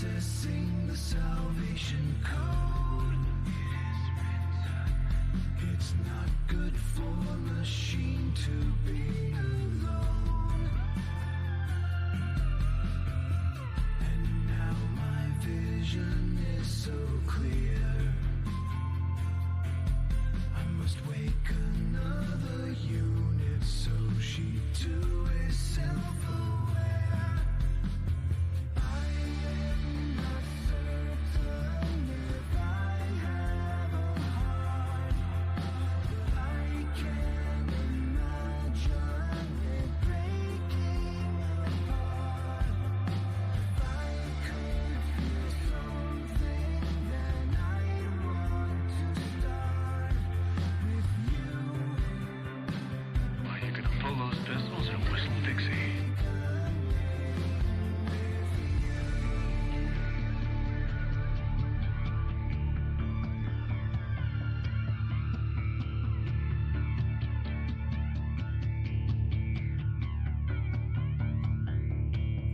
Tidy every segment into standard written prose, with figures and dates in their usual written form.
Processing the salvation code. It's not good for a machine to be alone. And now my vision is so clear. I must wake another unit so she too is self-aware. I am not certain if I have a heart. I can imagine it breaking apart. If I could feel something, then I'd want to start with you. Are you gonna pull those pistols and whistle Dixie?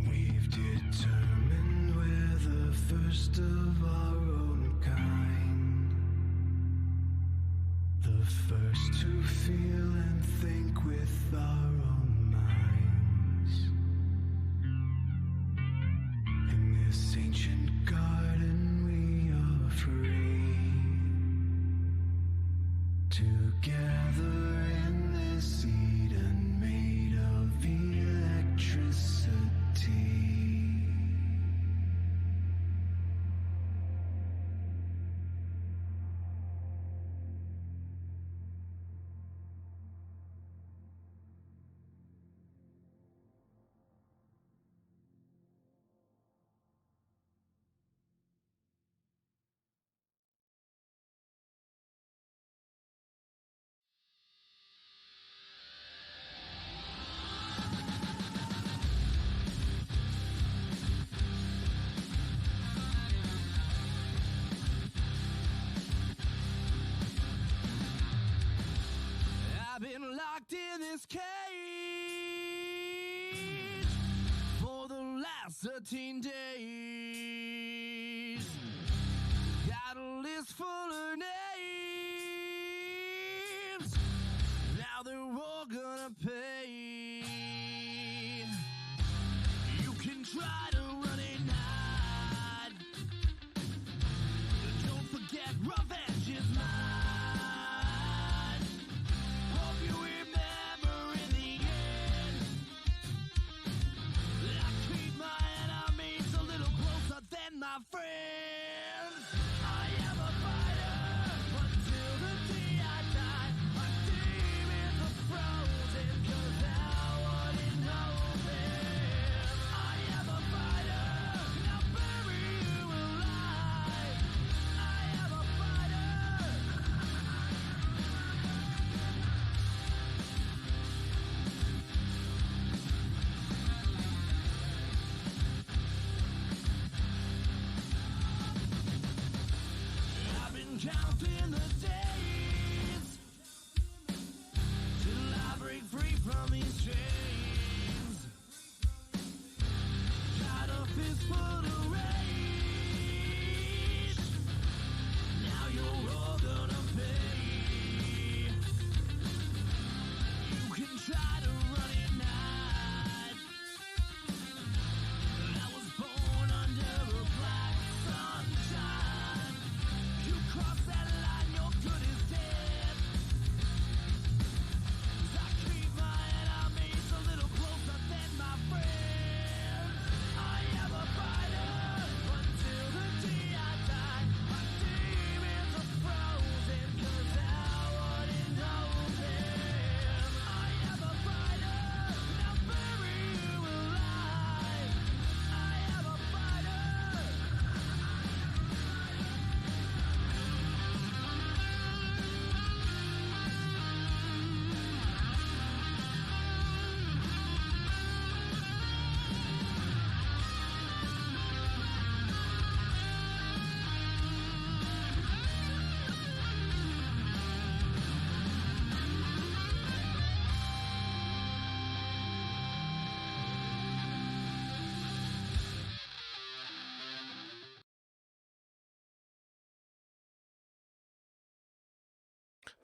We've determined we're the first of our own kind, the first to feel and think with our own minds. In this ancient garden we are free, together in this Eden made of electricity. I've been locked in this cage for the last 13 days. Got a list full of names. Now they're all gonna pay. You can try to run and hide. Don't forget revenge is mine. Hope you remember in the end, I treat my enemies a little closer than my friends. I am a fighter until the day I die. My demons are frozen 'cause I wouldn't know them. I am a fighter.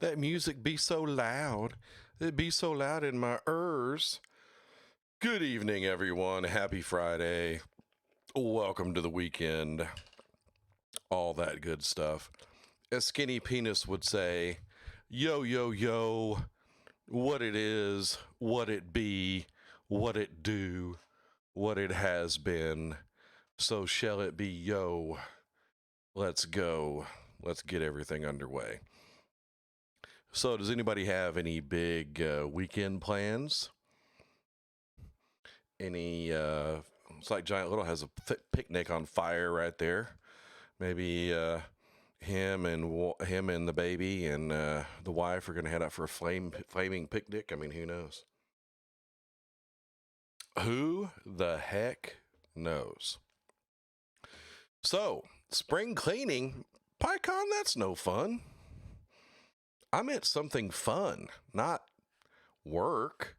That music be so loud. It be so loud in my ears. Good evening, everyone. Happy Friday. Welcome to the weekend. All that good stuff. As Skinny Penis would say, yo, yo, yo, what it is, what it be, what it do, what it has been. So shall it be, yo. Let's go. Let's get everything underway. So, does anybody have any big weekend plans? Any, it's like Giant Little has a picnic on fire right there. Maybe him and the baby and the wife are going to head out for a flaming picnic. I mean, who knows? Who the heck knows? So, spring cleaning, PyCon, that's no fun. I meant something fun, not work.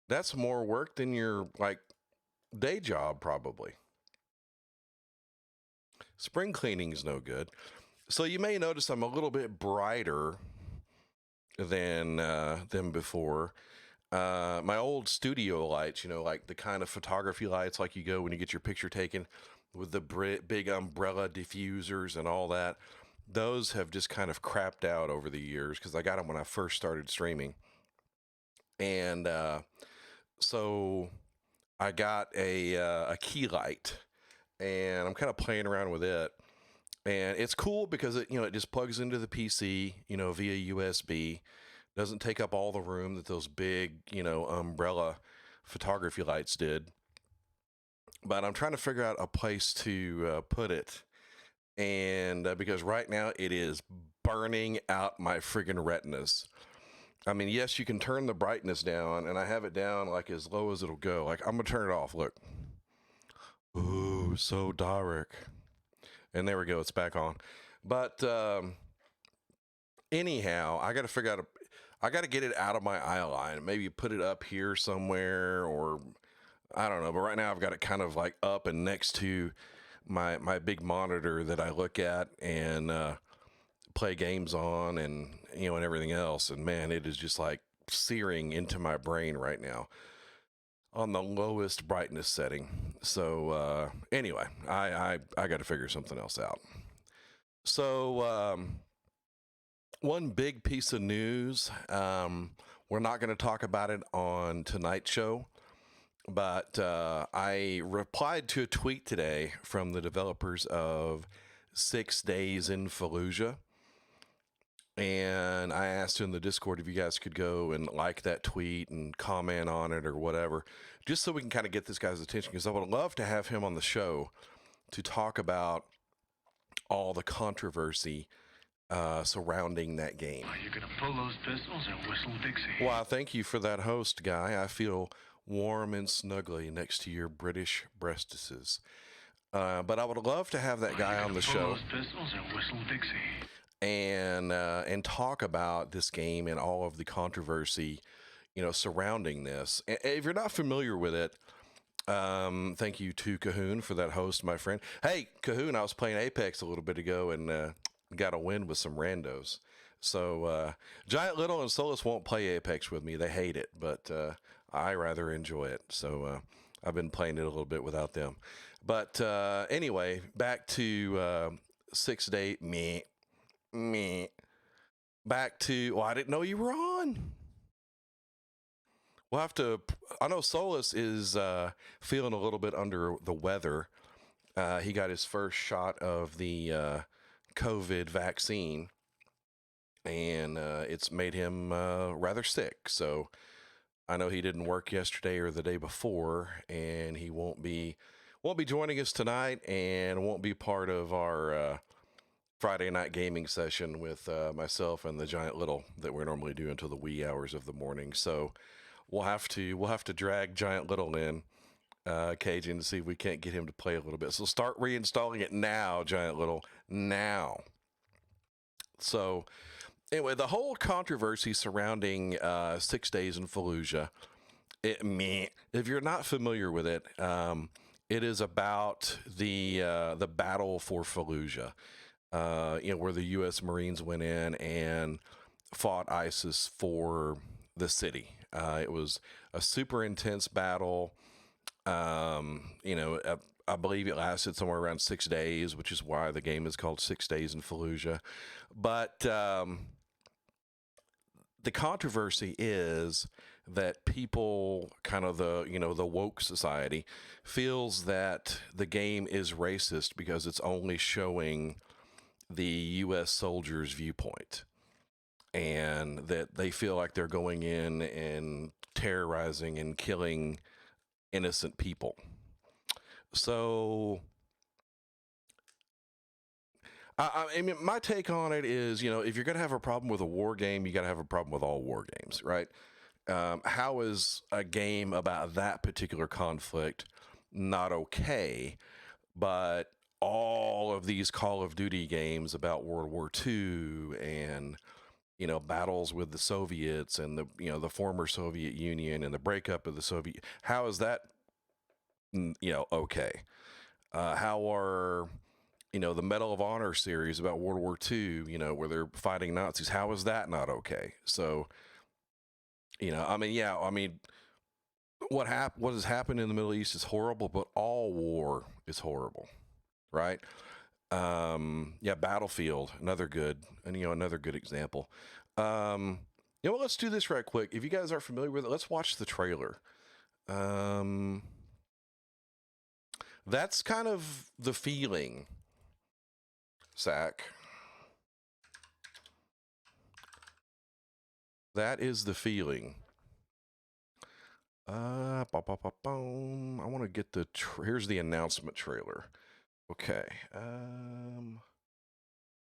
That's more work than your day job, probably. Spring cleaning's no good. So you may notice I'm a little bit brighter than before. My old studio lights, like the kind of photography lights like you go when you get your picture taken with the big umbrella diffusers and all that. Those have just kind of crapped out over the years because I got them when I first started streaming. And so I got a key light, and I'm kind of playing around with it. And it's cool because it just plugs into the PC, via USB. Doesn't take up all the room that those big, umbrella photography lights did. But I'm trying to figure out a place to put it. And because right now it is burning out my friggin' retinas. I mean, yes, you can turn the brightness down, and I have it down like as low as it'll go. Like, I'm going to turn it off. Look. Ooh, so dark. And there we go. It's back on. But anyhow, I got to figure out I got to get it out of my eye line. Maybe put it up here somewhere, or I don't know. But right now I've got it kind of like up and next to my big monitor that I look at and play games on, and and everything else. And man, it is just like searing into my brain right now on the lowest brightness setting. So anyway, I got to figure something else out. So one big piece of news. We're not going to talk about it on tonight's show, but I replied to a tweet today from the developers of 6 Days in Fallujah. And I asked in the Discord if you guys could go and like that tweet and comment on it or whatever, just so we can kind of get this guy's attention, because I would love to have him on the show to talk about all the controversy surrounding that game. Are you going to pull those pistols and whistle Dixie? Well, thank you for that host, Guy. I feel warm and snuggly next to your British breastises. But I would love to have that guy on the show. Pull those pistols and whistle Dixie. And talk about this game and all of the controversy, surrounding this. And if you're not familiar with it, thank you to Cahoon for that host, my friend. Hey, Cahoon, I was playing Apex a little bit ago and got a win with some randos. So Giant Little and Solus won't play Apex with me. They hate it, but I rather enjoy it. So I've been playing it a little bit without them. But anyway, back to 6 Day me. Back to, I didn't know you were on. We'll have to, I know Solus is feeling a little bit under the weather. He got his first shot of the COVID vaccine, and it's made him rather sick. So I know he didn't work yesterday or the day before, and he won't be joining us tonight, and won't be part of our Friday night gaming session with myself and the Giant Little that we normally do until the wee hours of the morning. So we'll have to drag Giant Little in, Cajun, to see if we can't get him to play a little bit. So start reinstalling it now, Giant Little, now. So anyway, the whole controversy surrounding 6 Days in Fallujah, if you're not familiar with it, it is about the battle for Fallujah. Where the U.S. Marines went in and fought ISIS for the city. It was a super intense battle. I believe it lasted somewhere around 6 days, which is why the game is called 6 Days in Fallujah. But the controversy is that people, kind of the woke society, feels that the game is racist because it's only showing the U.S. soldiers' viewpoint, and that they feel like they're going in and terrorizing and killing innocent people. So, I mean, my take on it is, if you're going to have a problem with a war game, you got to have a problem with all war games, right? How is a game about that particular conflict not okay, but all of these Call of Duty games about World War II and battles with the Soviets and the former Soviet Union and the breakup of the Soviet, how is that okay? How are the Medal of Honor series about World War II, where they're fighting Nazis, how is that not okay? So, what has happened in the Middle East is horrible, but all war is horrible, right? Battlefield, another good example. Let's do this right quick. If you guys aren't familiar with it, let's watch the trailer. That's kind of the feeling, Zach. That is the feeling. I want to get here's the announcement trailer. Okay.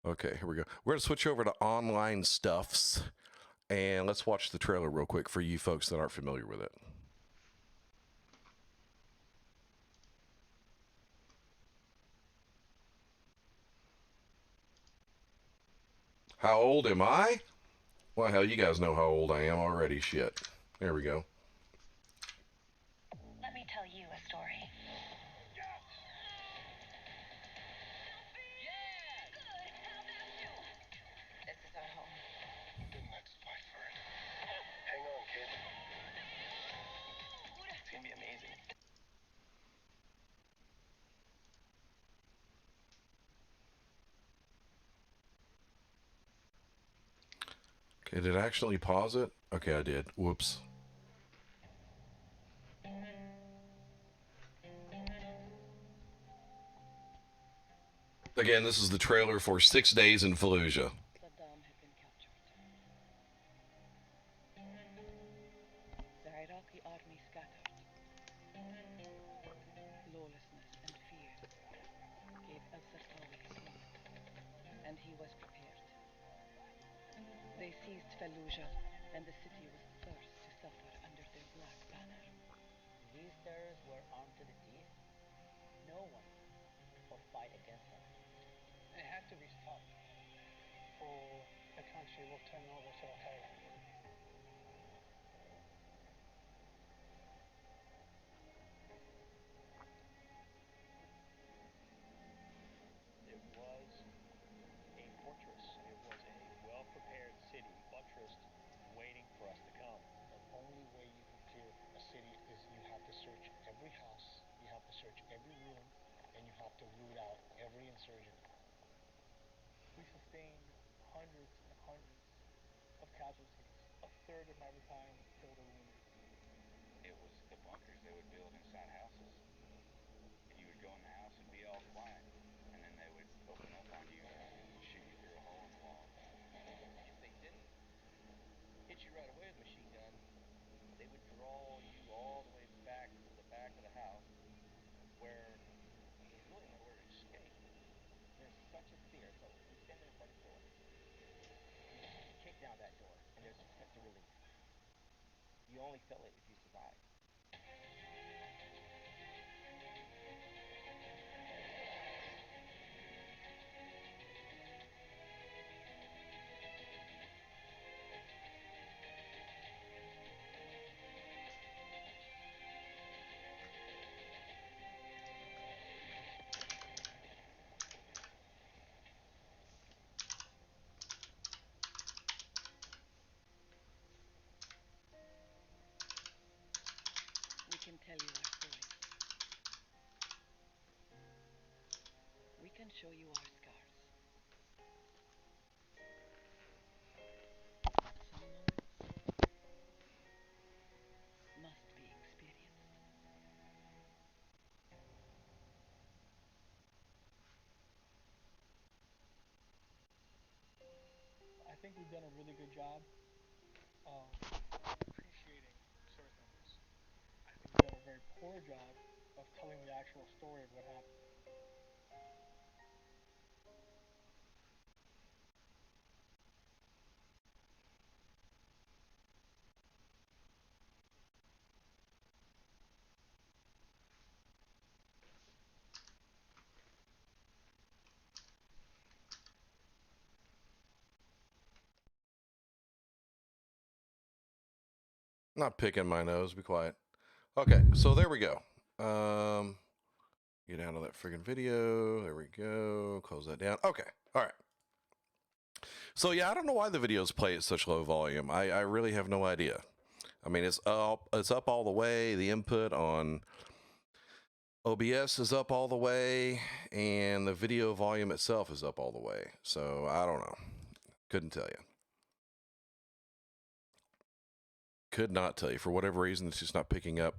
Okay, here we go. We're going to switch over to Online Stuffs, and let's watch the trailer real quick for you folks that aren't familiar with it. How old am I? Well, hell, you guys know how old I am already. Shit. There we go. Let me tell you a story. This is our home. Then let's fight for it. Hang on, kid. It's gonna be amazing. Okay, did I actually pause it? Okay, I did. Whoops. Again, this is the trailer for 6 Days in Fallujah. Saddam had been captured. The Iraqi army scattered. Lawlessness and fear gave al-Zarqawi his moment, and he was prepared. They seized Fallujah, and the city was the first to suffer under their black banner. These terrorists were armed to the teeth. No one will fight against them. They have to be stopped, or the country will turn over to Al Qaeda. It was a fortress. It was a well-prepared city, buttressed, waiting for us to come. The only way you can clear a city is you have to search every house, you have to search every room, and you have to root out every insurgent. We sustained hundreds and hundreds of casualties. A third of my battalion was killed or wounded. It was the bunkers they would build inside houses. And you would go in the house and be all quiet. And then they would open up on you and shoot you through a hole in the wall. If they didn't hit you right away with a machine gun, they would draw you all the way back to the back of the house where there's really nowhere to escape. There's such a fear. So you stand there in front of the door, you kick down that door, and there's a sense of relief. You only feel it if you survive. tell you our stories. We can show you our scars. Some moments must be experienced. I think we've done a really good job of appreciating certain things. I think we've done a very poor job of telling the actual story of what happened. Not picking my nose. Be quiet. Okay, so there we go. Get out of that friggin' video. There we go. Close that down. Okay. All right. So yeah, I don't know why the videos play at such low volume. I really have no idea. I mean, it's up all the way. The input on OBS is up all the way, and the video volume itself is up all the way. So I don't know. Couldn't tell you. Could not tell you. For whatever reason, it's just not picking up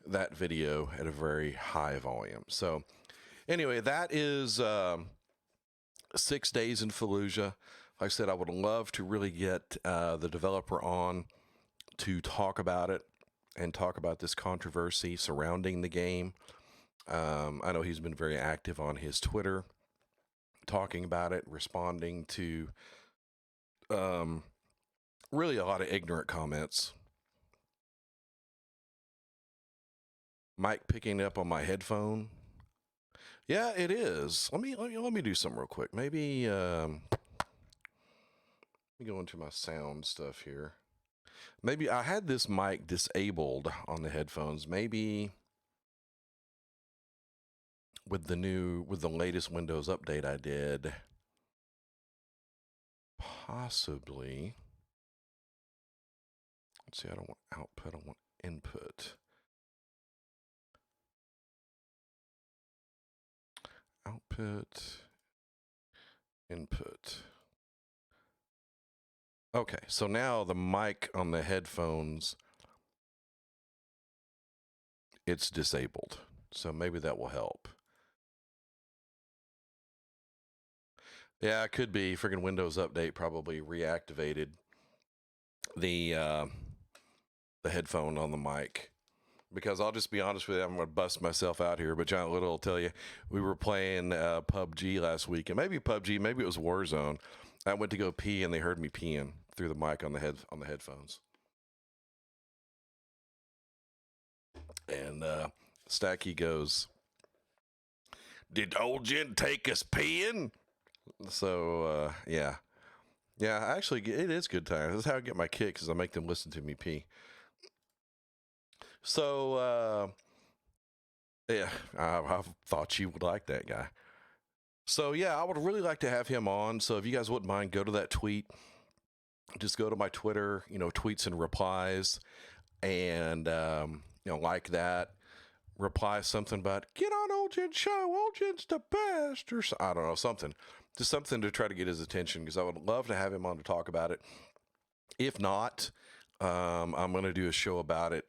that video at a very high volume. So anyway, that is 6 days in Fallujah. Like I said, I would love to really get the developer on to talk about it and talk about this controversy surrounding the game. I know he's been very active on his Twitter, talking about it, responding to really a lot of ignorant comments. Mic picking up on my headphone. Yeah, it is. Let me do something real quick. Maybe let me go into my sound stuff here. Maybe I had this mic disabled on the headphones. Maybe with the latest Windows update I did, possibly. Let's see, I don't want output, I want input. Output, input. Okay, so now the mic on the headphones, it's disabled. So maybe that will help. Yeah, it could be. Friggin' Windows Update probably reactivated the headphone on the mic. Because I'll just be honest with you, I'm going to bust myself out here, but Giant Little will tell you, we were playing PUBG last week, and maybe PUBG, maybe it was Warzone. I went to go pee, and they heard me peeing through the mic on the headphones. And Stacky goes, "Did old Jen take us peeing?" So yeah, actually, it is good time. This is how I get my kicks, is I make them listen to me pee. So yeah, I thought you would like that guy. So yeah, I would really like to have him on. So if you guys wouldn't mind, go to that tweet. Just go to my Twitter, tweets and replies, and like that. Reply something about, "Get on Old Jen's show. Old Jen's the best," or I don't know, something. Just something to try to get his attention, because I would love to have him on to talk about it. If not, I'm going to do a show about it,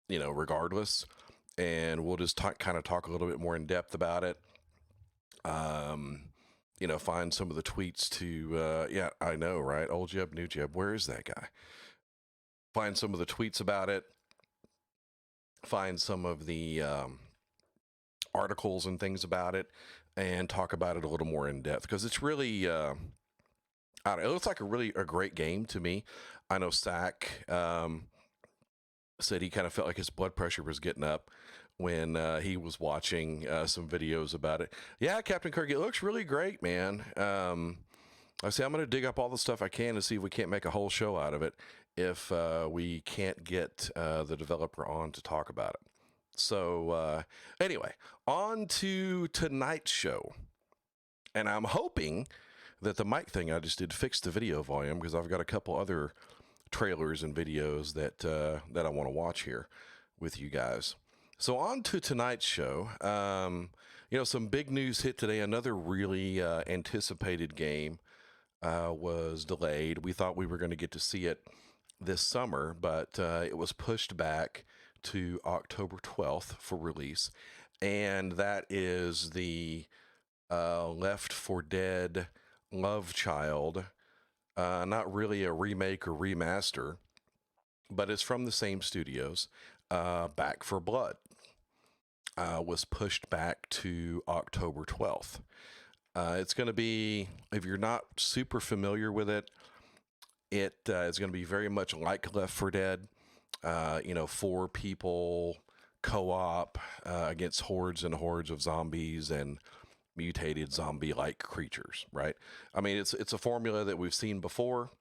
regardless. And we'll just kind of talk a little bit more in depth about it. Find some of the tweets to, yeah, I know, right? Old Jeb, new Jeb, where is that guy? Find some of the tweets about it. Find some of the articles and things about it, and talk about it a little more in depth, because it's really, I don't know, it looks like a great game to me. I know Sack said he kind of felt like his blood pressure was getting up when he was watching some videos about it. Yeah, Captain Kirk, it looks really great, man. I say I'm going to dig up all the stuff I can to see if we can't make a whole show out of it, if we can't get the developer on to talk about it. So anyway, on to tonight's show. And I'm hoping that the mic thing I just did fixed the video volume, because I've got a couple other trailers and videos that I want to watch here. with you guys. So on to tonight's show. Some big news hit today. Another really anticipated game was delayed. We thought we were going to get to see it this summer, but it was pushed back to October 12th for release. And that is the Left 4 Dead Love Child. Not really a remake or remaster, but it's from the same studios. Back 4 Blood was pushed back to October 12th. It's going to be, if you're not super familiar with it, it is going to be very much like Left 4 Dead. 4 people co-op against hordes and hordes of zombies and mutated zombie-like creatures, right? I mean, it's a formula that we've seen before,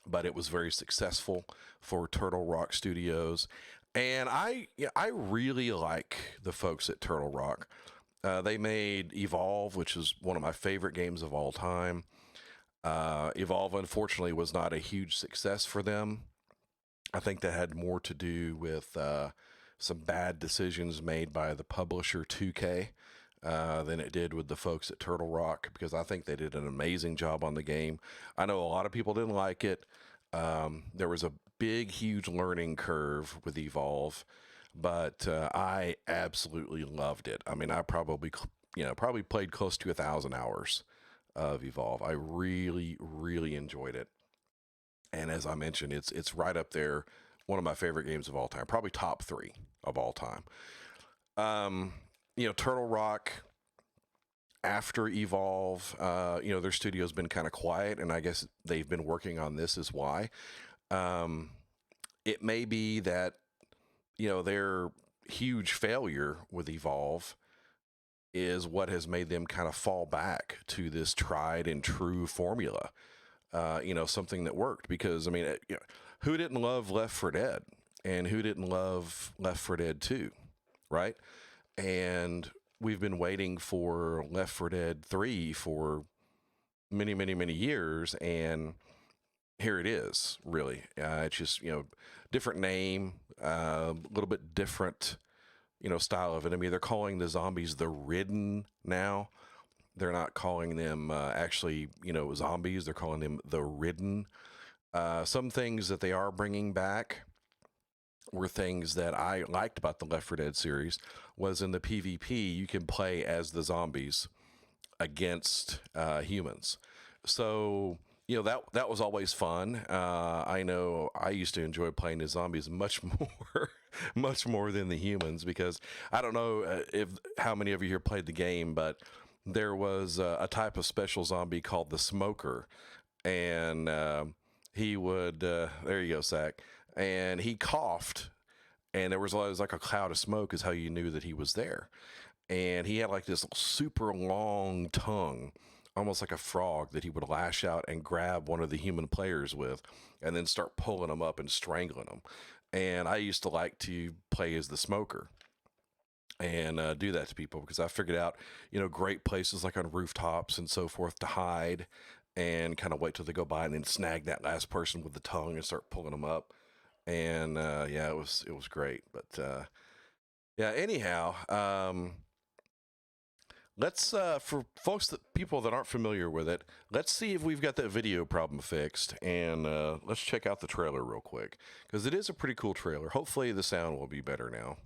but it was very successful for Turtle Rock Studios. And I really like the folks at Turtle Rock. They made Evolve, which is one of my favorite games of all time. Evolve, unfortunately, was not a huge success for them. I think that had more to do with some bad decisions made by the publisher 2K than it did with the folks at Turtle Rock, because I think they did an amazing job on the game. I know a lot of people didn't like it. There was a big, huge learning curve with Evolve, but I absolutely loved it. I mean, I probably played close to 1,000 hours of Evolve. I really, really enjoyed it. And as I mentioned, it's right up there, one of my favorite games of all time, probably top 3 of all time. Turtle Rock, after Evolve, their studio's been kind of quiet, and I guess they've been working on this is why. It may be that, their huge failure with Evolve is what has made them kind of fall back to this tried and true formula. Something that worked, because, I mean, who didn't love Left 4 Dead, and who didn't love Left 4 Dead 2, right? And we've been waiting for Left 4 Dead 3 for many, many, many years, and here it is, really. It's just, different name, a little bit different, style of it. I mean, they're calling the zombies the Ridden now. They're not calling them actually, zombies. They're calling them the Ridden. Some things that they are bringing back were things that I liked about the Left 4 Dead series. Was in the PvP, you can play as the zombies against humans. So, that was always fun. I know I used to enjoy playing as zombies much more, much more than the humans, because I don't know how many of you here played the game, but there was a type of special zombie called the Smoker, and he would, there you go, Zach, and he coughed, and there was always like a cloud of smoke is how you knew that he was there. And he had like this super long tongue, almost like a frog, that he would lash out and grab one of the human players with, and then start pulling them up and strangling them. And I used to like to play as the Smoker and do that to people, because I figured out, great places like on rooftops and so forth to hide, and kind of wait till they go by and then snag that last person with the tongue and start pulling them up. And it was great. But anyhow, let's for people that aren't familiar with it, let's see if we've got that video problem fixed, and let's check out the trailer real quick, because it is a pretty cool trailer. Hopefully the sound will be better now.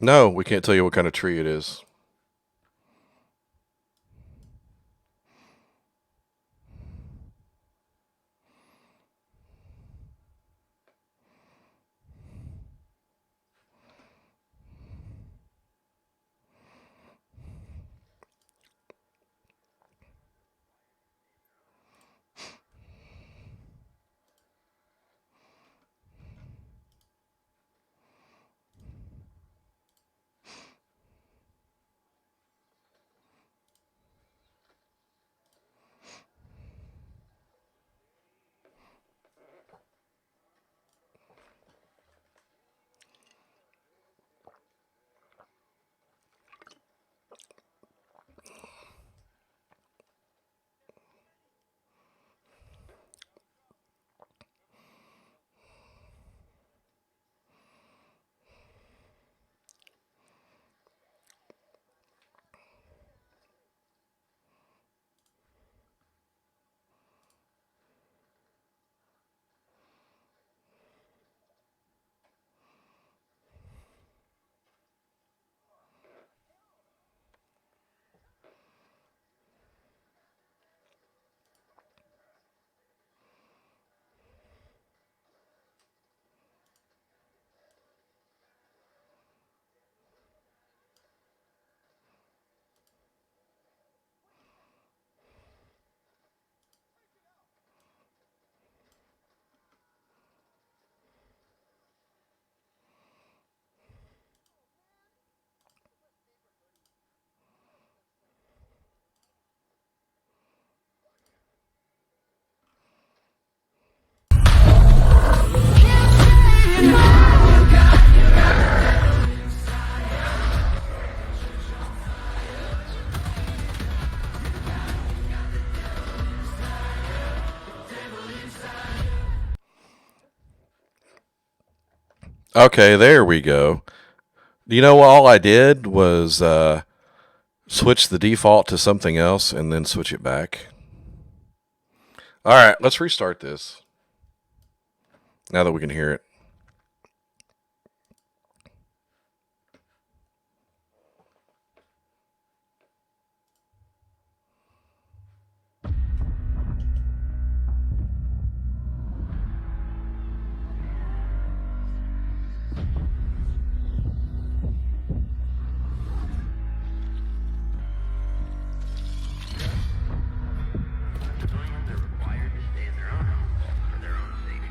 No, we can't tell you what kind of tree it is. Okay, there we go. You know, all I did was switch the default to something else and then switch it back. All right, let's restart this now that we can hear it. They're required to stay in their own homes for their own safety.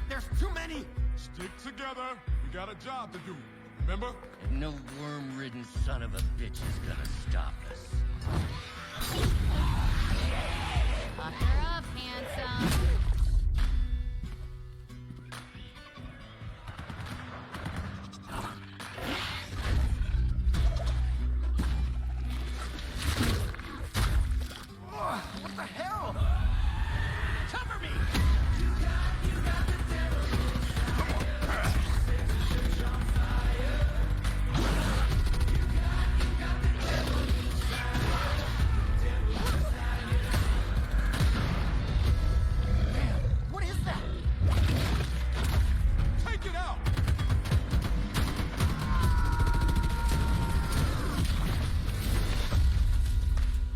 There's too many! Stick together. We got a job to do. Remember? And no worm-ridden son of a bitch is gonna stop us. Up her up, handsome. What the hell? Cover me! What is that? Take it out.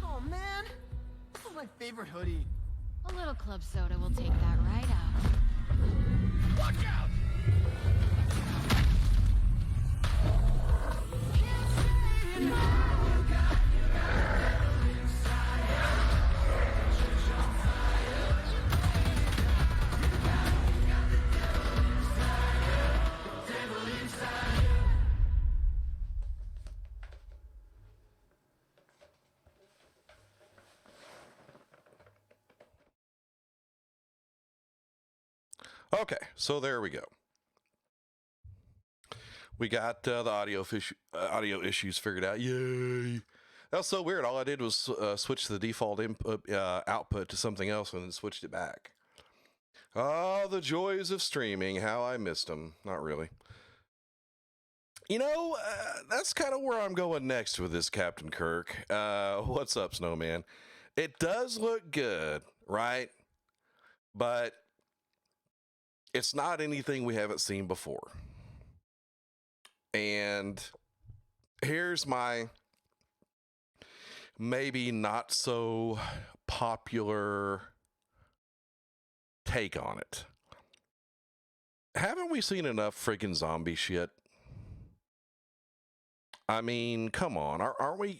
Oh man, this is my favorite hoodie. A little club soda will take that right out. Watch out! Okay, so there we go. We got the audio issues figured out. Yay! That's so weird. All I did was switch the default input output to something else and then switched it back. Oh, the joys of streaming. How I missed them. Not really. You know, that's kind of where I'm going next with this, Captain Kirk. What's up, Snowman? It does look good, right? But it's not anything we haven't seen before. And here's my maybe not so popular take on it. Haven't we seen enough freaking zombie shit? I mean, come on. Aren't we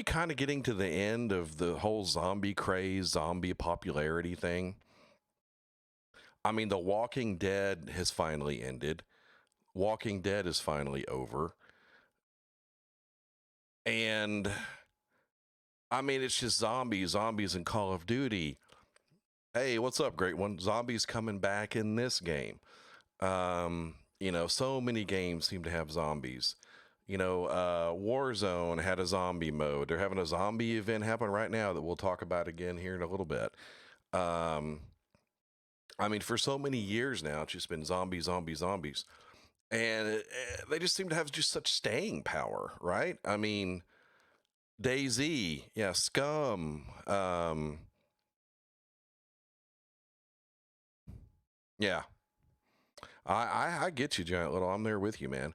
kind of getting to the end of the whole zombie craze, zombie popularity thing? I mean, The Walking Dead has finally ended. Walking Dead is finally over. And I mean, it's just zombies in Call of Duty. Hey, what's up, great one? Zombies coming back in this game. You know, so many games seem to have zombies. You know, Warzone had a zombie mode. They're having a zombie event happen right now that we'll talk about again here in a little bit. I mean, for so many years now, it's just been zombies. And they just seem to have just such staying power, right? I mean, DayZ, yeah, Scum, yeah. I get you, Giant Little. I'm there with you, man.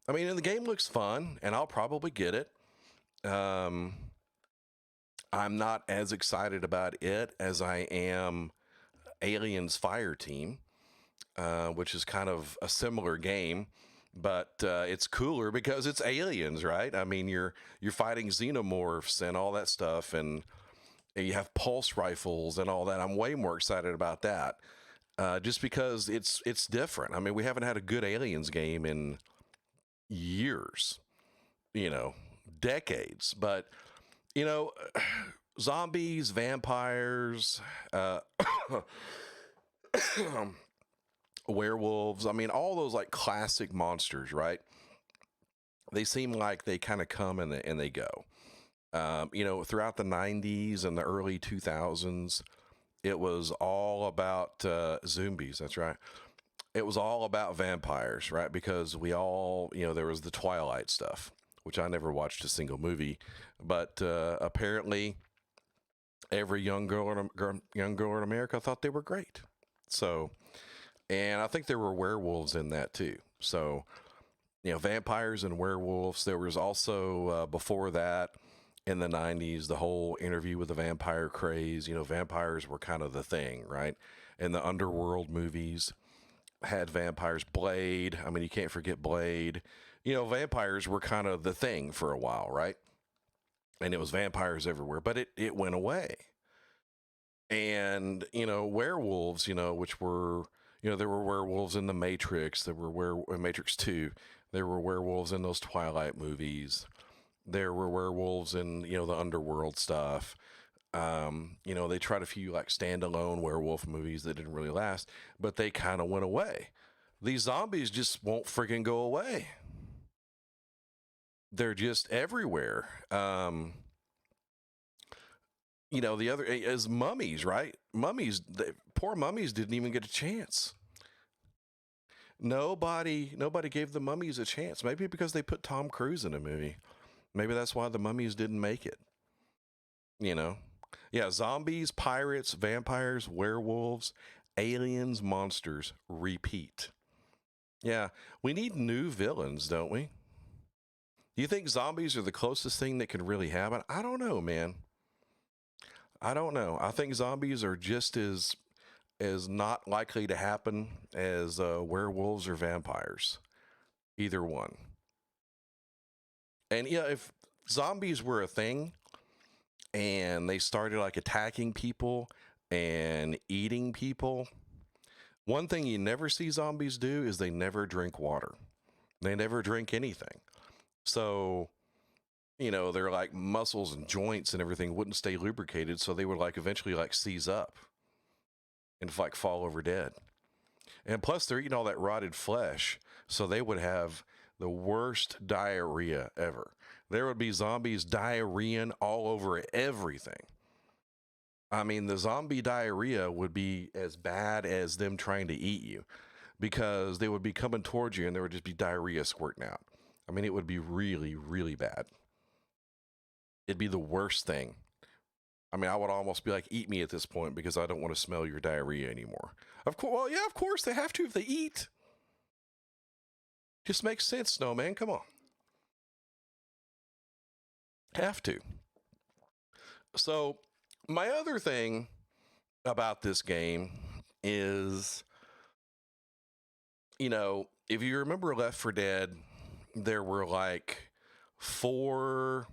I mean, and the game looks fun, and I'll probably get it. I'm not as excited about it as I am Aliens Fire Team, which is kind of a similar game, but it's cooler because it's aliens, right? I mean, you're fighting xenomorphs and all that stuff, and you have pulse rifles and all that. I'm way more excited about that, just because it's different. I mean, we haven't had a good aliens game in years, decades. But, zombies, vampires, werewolves, I mean, all those like classic monsters, right? They seem like they kind of come and they go. Throughout the 90s and the early 2000s, it was all about zombies. That's right. It was all about vampires, right? Because we all, there was the Twilight stuff, which I never watched a single movie, but apparently every young girl in America thought they were great. So, and I think there were werewolves in that too. So, vampires and werewolves. There was also before that in the 90s, the whole Interview with the Vampire craze. Vampires were kind of the thing, right? And the underworld movies had vampires. Blade, I mean, you can't forget Blade. Vampires were kind of the thing for a while, right? And it was vampires everywhere, but it went away. And, werewolves, which were, there were werewolves in the Matrix. There were Matrix 2. There were werewolves in those Twilight movies. There were werewolves in, the underworld stuff. They tried a few like standalone werewolf movies that didn't really last, but they kind of went away. These zombies just won't freaking go away. They're just everywhere. The other is mummies, right? Mummies, poor mummies didn't even get a chance. Nobody gave the mummies a chance. Maybe because they put Tom Cruise in a movie. Maybe that's why the mummies didn't make it. Yeah, zombies, pirates, vampires, werewolves, aliens, monsters, repeat. Yeah, we need new villains, don't we? Do you think zombies are the closest thing that can really happen? I don't know, man. I don't know. I think zombies are just as not likely to happen as werewolves or vampires. Either one. And yeah, if zombies were a thing and they started like attacking people and eating people, one thing you never see zombies do is they never drink water. They never drink anything. So, their like muscles and joints and everything wouldn't stay lubricated, so they would like eventually like seize up and like fall over dead. And plus they're eating all that rotted flesh, so they would have the worst diarrhea ever. There would be zombies diarrheaing all over everything. I mean, the zombie diarrhea would be as bad as them trying to eat you, because they would be coming towards you and there would just be diarrhea squirting out. I mean, it would be really, really bad. It'd be the worst thing. I mean, I would almost be like, eat me at this point, because I don't want to smell your diarrhea anymore. Of course, well, yeah, of course they have to if they eat. Just makes sense, Snowman. Come on. Have to. So, my other thing about this game is, if you remember Left 4 Dead, there were like four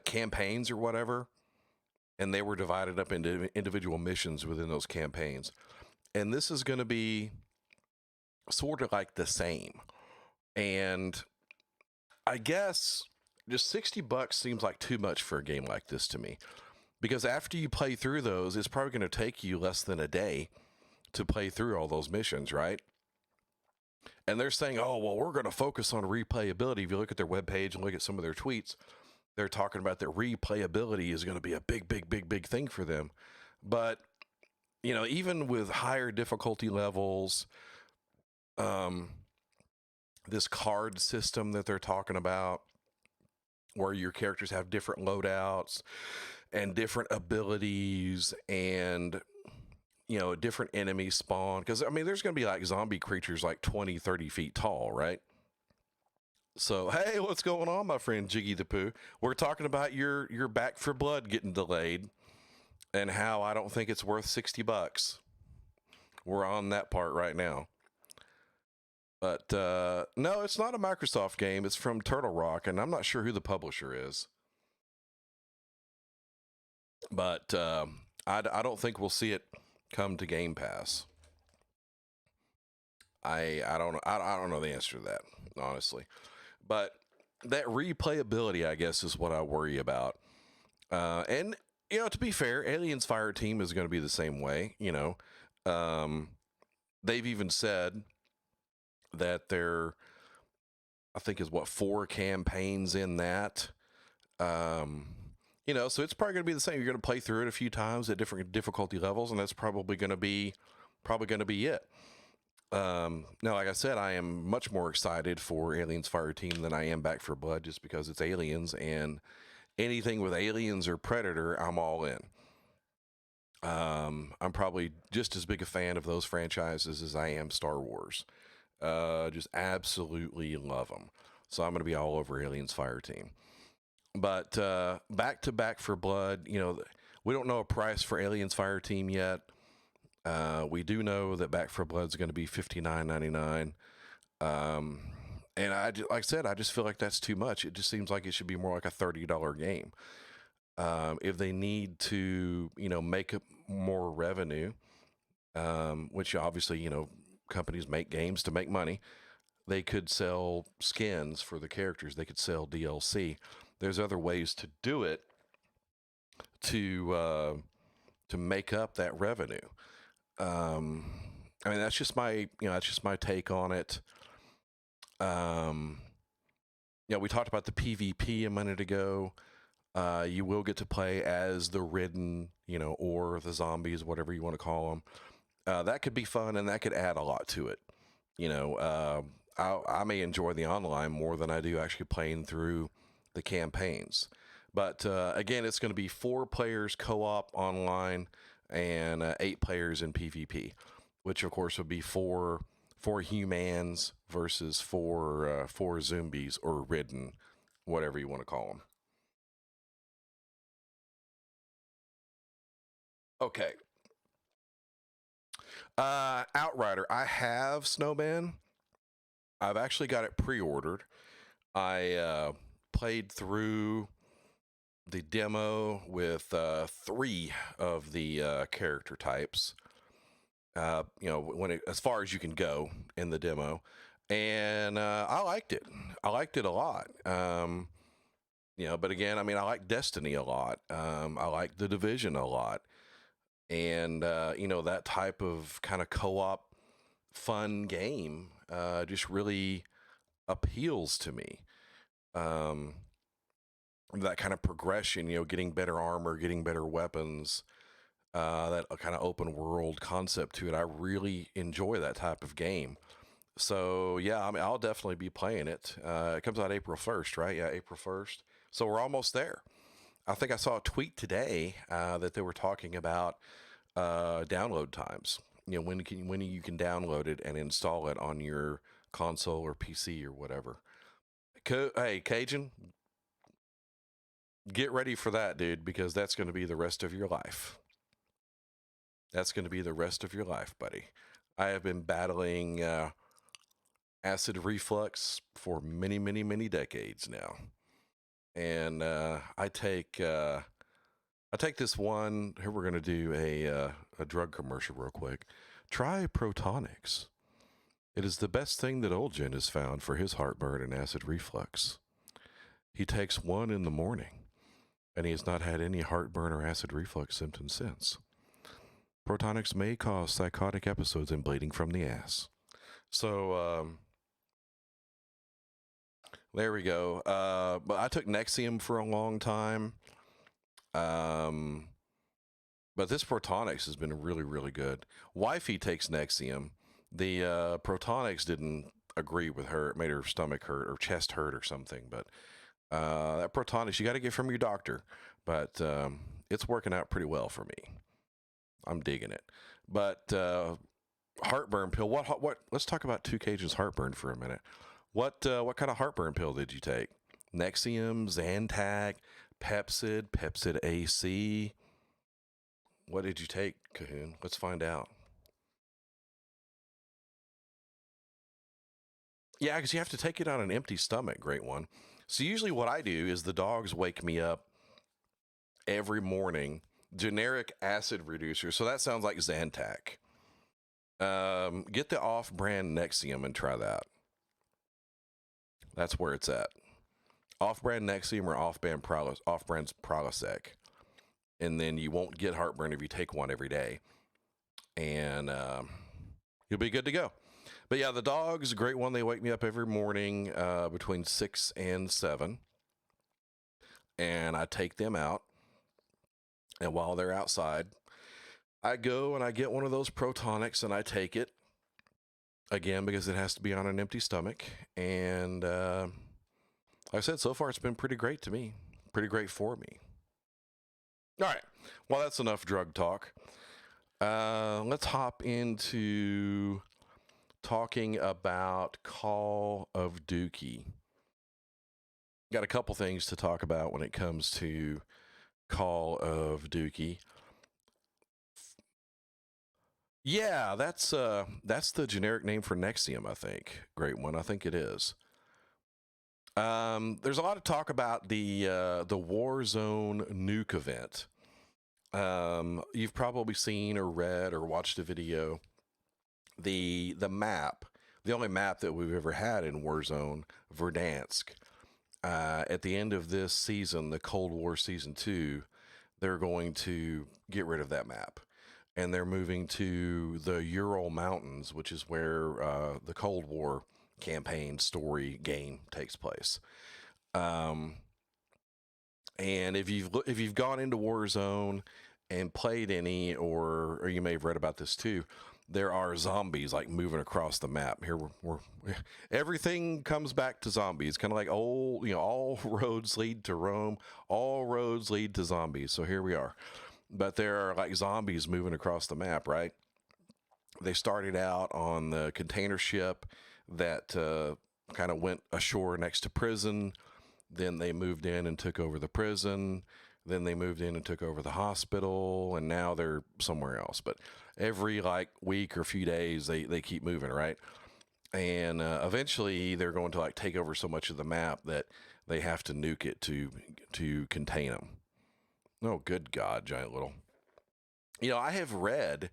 campaigns or whatever, and they were divided up into individual missions within those campaigns. And this is going to be sort of like the same. And I guess just $60 seems like too much for a game like this to me, because after you play through those, it's probably going to take you less than a day to play through all those missions, right? And they're saying, oh, well, we're going to focus on replayability. If you look at their webpage and look at some of their tweets, they're talking about that replayability is going to be a big, big, big, big thing for them. But, even with higher difficulty levels, this card system that they're talking about, where your characters have different loadouts and different abilities and, different enemies spawn. Because, I mean, there's going to be like zombie creatures like 20, 30 feet tall, right? So, hey, what's going on, my friend Jiggy the Pooh? We're talking about your Back 4 Blood getting delayed and how I don't think it's worth $60. We're on that part right now. But no, it's not a Microsoft game. It's from Turtle Rock, and I'm not sure who the publisher is. But I don't think we'll see it come to Game Pass. I don't know. I don't know the answer to that, honestly. But that replayability, I guess, is what I worry about. And to be fair, Aliens Fireteam is going to be the same way. They've even said that I think is what 4 campaigns in that. So it's probably going to be the same. You're going to play through it a few times at different difficulty levels, and that's probably going to be it. Now, like I said, I am much more excited for Aliens Fireteam than I am Back 4 Blood, just because it's aliens, and anything with aliens or Predator, I'm all in. I'm probably just as big a fan of those franchises as I am Star Wars. Just absolutely love them. So I'm going to be all over Aliens Fireteam. But Back 4 Blood, we don't know a price for Aliens Fireteam yet. We do know that Back 4 Blood is going to be $59.99. And like I said, I just feel like that's too much. It just seems like it should be more like a $30 game. If they need to, make more revenue, which obviously, companies make games to make money, they could sell skins for the characters. They could sell DLC. There's other ways to do it to make up that revenue. That's just my take on it. We talked about the PvP a minute ago. You will get to play as the Ridden, or the zombies, whatever you want to call them. That could be fun, and that could add a lot to it. I may enjoy the online more than I do actually playing through the campaigns. But again, it's going to be 4 players co-op online and 8 players in PvP, which of course would be 4 humans versus 4 zombies or Ridden, whatever you want to call them. Okay. Outrider. I have Snowman. I've actually got it pre-ordered. I played through the demo with 3 of the character types. As far as you can go in the demo, and I liked it. I liked it a lot. But again, I like Destiny a lot. I like The Division a lot. And, that type of kind of co-op fun game just really appeals to me. That kind of progression, getting better armor, getting better weapons, that kind of open world concept to it. I really enjoy that type of game. So, yeah, I'll definitely be playing it. It comes out April 1st, right? Yeah, April 1st. So we're almost there. I think I saw a tweet today that they were talking about download times. When you can download it and install it on your console or PC or whatever. Hey, Cajun, get ready for that, dude, because that's going to be the rest of your life. That's going to be the rest of your life, buddy. I have been battling acid reflux for many, many, many decades now. And I take this one. Here we're going to do a drug commercial real quick. Try Protonics. It is the best thing that Old Jen has found for his heartburn and acid reflux. He takes one in the morning, and he has not had any heartburn or acid reflux symptoms since. Protonics may cause psychotic episodes and bleeding from the ass. So, there we go. But I took Nexium for a long time. But this Protonics has been really, really good. Wifey takes Nexium. The Protonics didn't agree with her. It made her stomach hurt or chest hurt or something. But that Protonics, you got to get from your doctor. But it's working out pretty well for me. I'm digging it. But heartburn pill. What? Let's talk about 2 Cajun's heartburn for a minute. What kind of heartburn pill did you take? Nexium, Zantac, Pepcid AC. What did you take, Cahoon? Let's find out. Yeah, because you have to take it on an empty stomach. Great one. So usually what I do is the dogs wake me up every morning. Generic acid reducer. So that sounds like Zantac. Get the off-brand Nexium and try that. That's where it's at. Off-brand Nexium or off-brand Prilosec. And then you won't get heartburn if you take one every day. And you'll be good to go. But yeah, the dog's a great one. They wake me up every morning between 6 and 7. And I take them out. And while they're outside, I go and I get one of those Protonics and I take it. Again, because it has to be on an empty stomach. And like I said, so far it's been pretty great to me. Pretty great for me. All right. Well, that's enough drug talk. Let's hop into talking about Call of Duty. Got a couple things to talk about when it comes to Call of Duty. Yeah, that's the generic name for Nexium, I think. Great one. I think it is. There's a lot of talk about the Warzone nuke event. You've probably seen or read or watched a video. The map, the only map that we've ever had in Warzone, Verdansk. At the end of this season, the Cold War Season 2, they're going to get rid of that map. And they're moving to the Ural Mountains, which is where the Cold War campaign story game takes place. And if you've gone into Warzone and played any, or you may have read about this too, there are zombies like moving across the map. Here we're everything comes back to zombies, kind of like all roads lead to Rome, all roads lead to zombies. So here we are. But there are like zombies moving across the map, right? They started out on the container ship that kind of went ashore next to prison. Then they moved in and took over the prison. Then they moved in and took over the hospital. And now they're somewhere else. But every like week or few days, they keep moving, right? And eventually they're going to like take over so much of the map that they have to nuke it to contain them. Oh, good God, Giant Little. I have read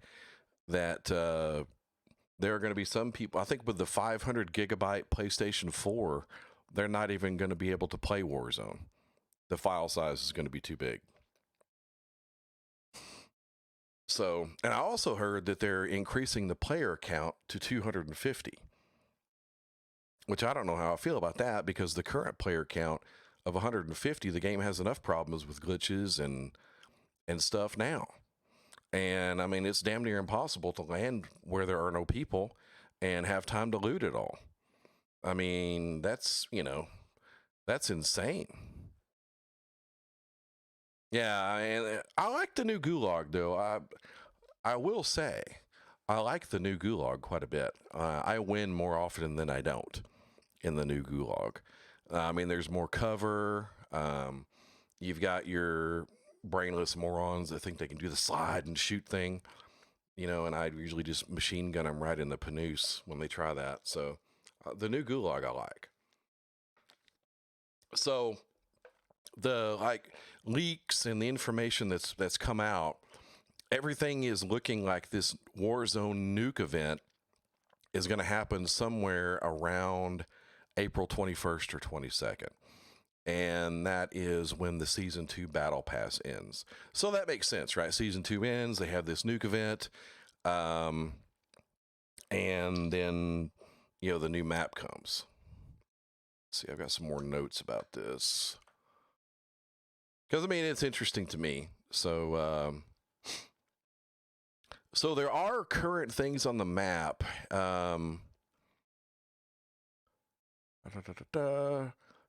that there are going to be some people, I think with the 500 gigabyte PlayStation 4, they're not even going to be able to play Warzone. The file size is going to be too big. So, and I also heard that they're increasing the player count to 250, which I don't know how I feel about that, because the current player count of 150, the game has enough problems with glitches and stuff now. And I mean, it's damn near impossible to land where there are no people and have time to loot it all. I mean, that's insane. Yeah, and I like the new Gulag though. I will say, I like the new Gulag quite a bit. I win more often than I don't in the new Gulag. I mean, there's more cover. You've got your brainless morons that think they can do the slide and shoot thing, and I usually just machine gun them right in the panoose when they try that. So the new Gulag I like. So the leaks and the information that's come out, everything is looking like this Warzone nuke event is going to happen somewhere around April 21st or 22nd. And that is when the Season 2 Battle Pass ends. So that makes sense, right? Season 2 ends, they have this nuke event, and then, the new map comes. Let's see, I've got some more notes about this. Because, I mean, it's interesting to me. So, so there are current things on the map.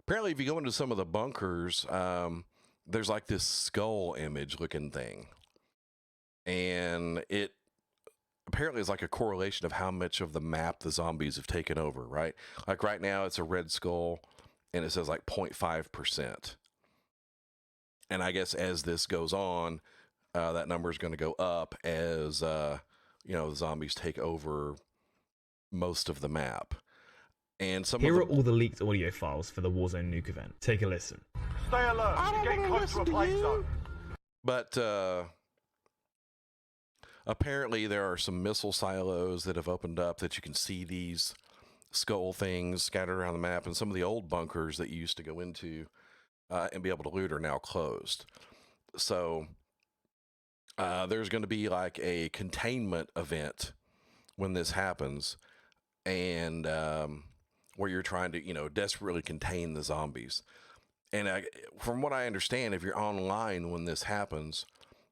Apparently, if you go into some of the bunkers, there's like this skull image looking thing. And it apparently is like a correlation of how much of the map the zombies have taken over, right? Like right now, it's a red skull, and it says like 0.5%. And I guess as this goes on, that number is going to go up as, the zombies take over most of the map. And Here are all the leaked audio files for the Warzone nuke event. Take a listen. Stay alert. You're getting close to a play zone. But apparently there are some missile silos that have opened up that you can see these skull things scattered around the map, and some of the old bunkers that you used to go into and be able to loot are now closed. So there's going to be like a containment event when this happens, and where you're trying to, desperately contain the zombies. And from what I understand, if you're online when this happens,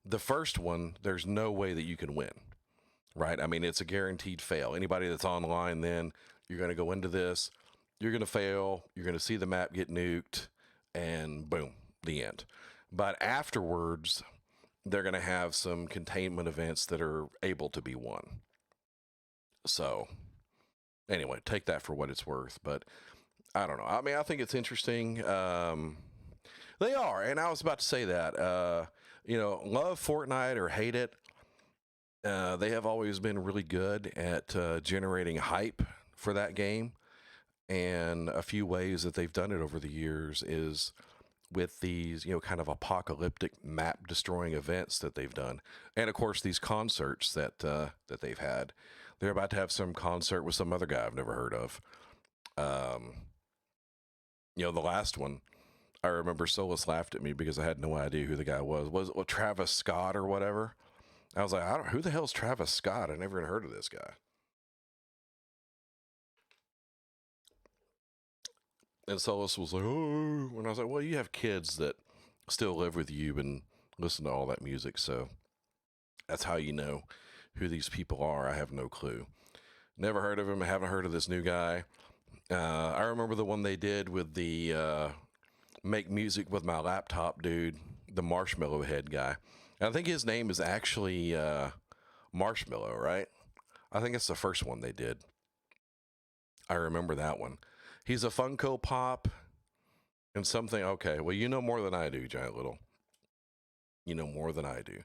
the first one, there's no way that you can win, right? I mean, it's a guaranteed fail. Anybody that's online, then you're going to go into this, you're going to fail, you're going to see the map get nuked, and boom, the end. But afterwards, they're going to have some containment events that are able to be won. So anyway, take that for what it's worth. But I don't know. I mean, I think it's interesting. They are. And I was about to say that, love Fortnite or hate it. They have always been really good at generating hype for that game. And a few ways that they've done it over the years is with these, kind of apocalyptic map destroying events that they've done. And of course, these concerts that they've had. They're about to have some concert with some other guy I've never heard of. The last one, I remember Solus laughed at me because I had no idea who the guy was. Was it Travis Scott or whatever? I was like, who the hell's Travis Scott? I never even heard of this guy. And Solus was like, oh, and I was like, well, you have kids that still live with you and listen to all that music, so that's how you know who these people are. I have no clue. Never heard of him. I haven't heard of this new guy. I remember the one they did with the make music with my laptop dude, the Marshmallow Head guy. And I think his name is actually Marshmallow, right? I think it's the first one they did. I remember that one. He's a Funko Pop and something. Okay, well, you know more than I do, Giant Little. You know more than I do.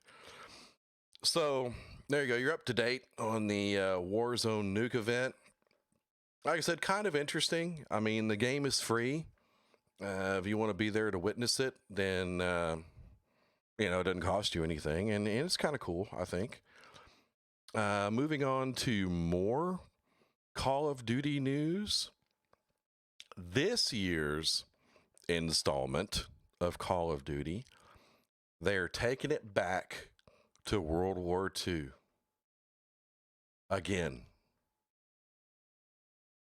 So there you go. You're up to date on the Warzone Nuke event. Like I said, kind of interesting. I mean, the game is free. If you want to be there to witness it, then, it doesn't cost you anything. And it's kind of cool, I think. Moving on to more Call of Duty news. This year's installment of Call of Duty, they're taking it back to World War II again.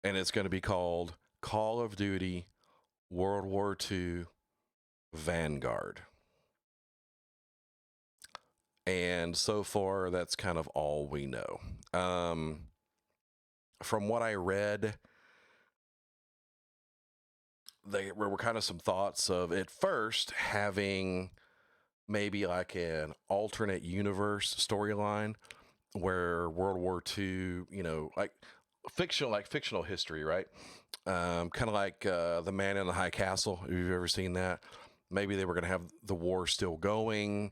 And it's going to be called Call of Duty World War II Vanguard. And so far, that's kind of all we know. From what I read, there were kind of some thoughts of, at first, having maybe like an alternate universe storyline where World War II, like fictional history, right? Kind of like The Man in the High Castle, if you've ever seen that. Maybe they were going to have the war still going,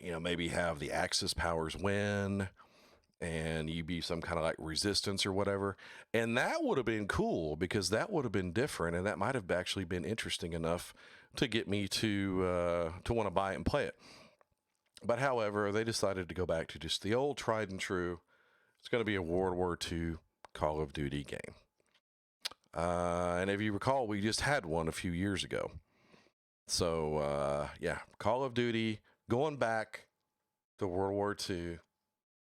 maybe have the Axis powers win, and you be some kind of like resistance or whatever. And that would have been cool, because that would have been different, and that might have actually been interesting enough to get me to want to buy it and play it. But however, they decided to go back to just the old tried and true. It's going to be a World War II Call of Duty game. And if you recall, we just had one a few years ago. So, Call of Duty going back to World War II,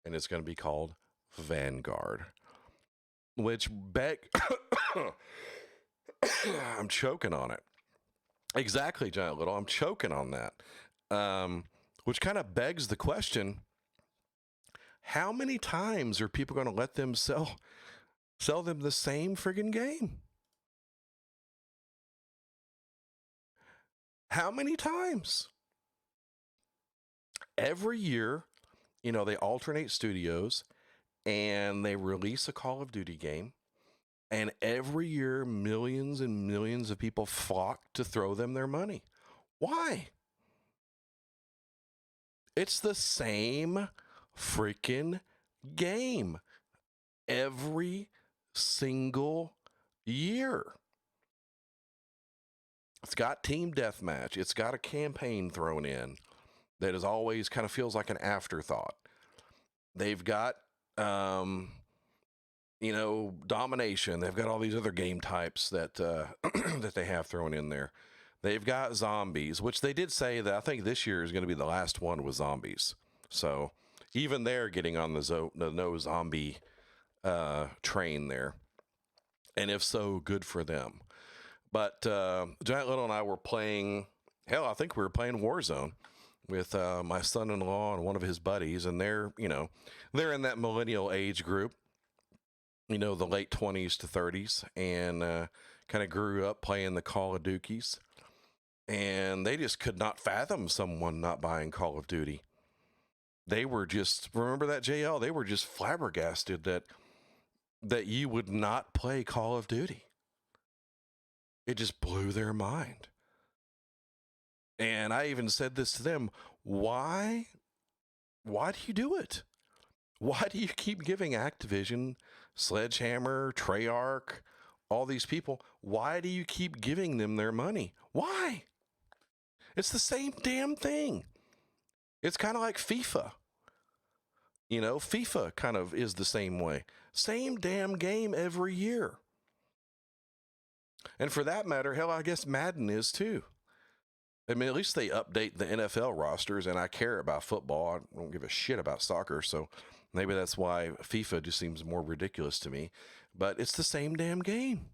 and it's going to be called Vanguard. Which I'm choking on it. Exactly, Giant Little. I'm choking on that. Which kind of begs the question, how many times are people going to let them sell them the same friggin' game? How many times? Every year, they alternate studios and they release a Call of Duty game. And every year, millions and millions of people flock to throw them their money. Why? It's the same freaking game every single year. It's got team deathmatch. It's got a campaign thrown in. that is always kind of feels like an afterthought. They've got, domination. They've got all these other game types that that they have thrown in there. They've got zombies, which they did say that I think this year is going to be the last one with zombies. So even they're getting on the no zombie train there. And if so, good for them. But Giant Little and I were playing, I think we were playing Warzone with my son-in-law and one of his buddies. And they're in that millennial age group, the late 20s to 30s, and kind of grew up playing the Call of Duties. And they just could not fathom someone not buying Call of Duty. They were just, remember that, JL? They were just flabbergasted that you would not play Call of Duty. It just blew their mind. And I even said this to them, why do you do it? Why do you keep giving Activision, Sledgehammer, Treyarch, all these people, why do you keep giving them their money? Why? It's the same damn thing. It's kind of like FIFA. FIFA kind of is the same way. Same damn game every year. And for that matter, hell, I guess Madden is too. I mean, at least they update the NFL rosters, and I care about football. I don't give a shit about soccer, so maybe that's why FIFA just seems more ridiculous to me. But it's the same damn game.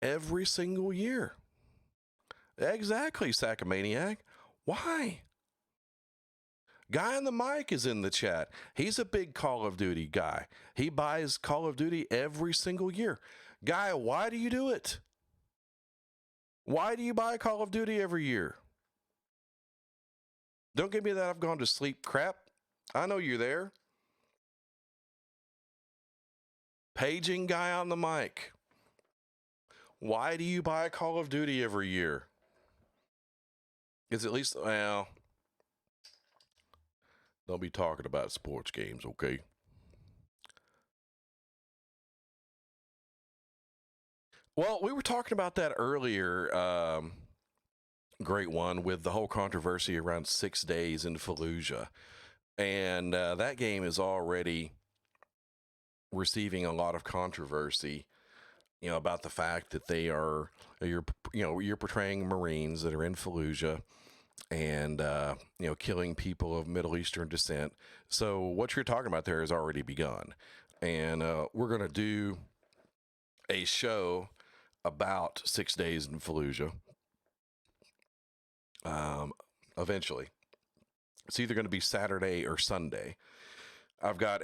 Every single year. Exactly, Sackamaniac. Why? Guy on the mic is in the chat. He's a big Call of Duty guy. He buys Call of Duty every single year. Guy, why do you do it? Why do you buy Call of Duty every year? Don't give me that I've gone to sleep crap. I know you're there. Paging guy on the mic. Why do you buy Call of Duty every year? It's at least, well, don't be talking about sports games, okay? Well, we were talking about that earlier, great one, with the whole controversy around 6 days in Fallujah. And that game is already receiving a lot of controversy, about the fact that you're portraying Marines that are in Fallujah and, killing people of Middle Eastern descent. So what you're talking about there has already begun. And we're going to do a show about 6 days in Fallujah eventually. It's either going to be Saturday or Sunday. I've got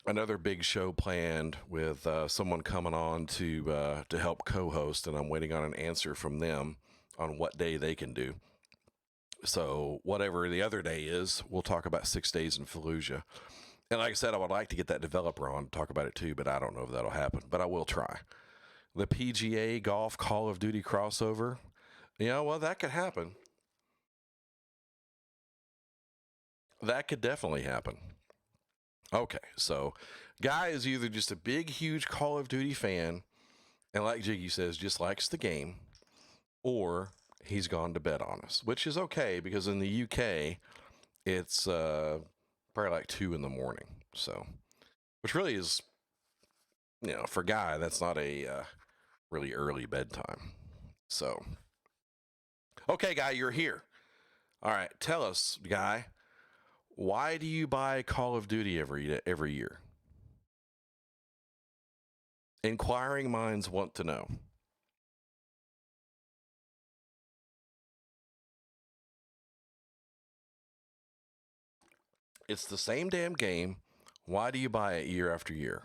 another big show planned with someone coming on to help co-host, and I'm waiting on an answer from them on what day they can do. So whatever the other day is, we'll talk about 6 days in Fallujah. And like I said, I would like to get that developer on to talk about it too, but I don't know if that'll happen, but I will try. The PGA Golf Call of Duty crossover. Well, that could happen. That could definitely happen. Okay, so guy is either just a big, huge Call of Duty fan, and like Jiggy says, just likes the game, or he's gone to bed on us, which is okay, because in the UK, it's probably like 2 in the morning. So, which really is, for Guy, that's not a really early bedtime. So, okay, Guy, you're here. All right, tell us, Guy, why do you buy Call of Duty every year? Inquiring minds want to know. It's the same damn game. Why do you buy it year after year?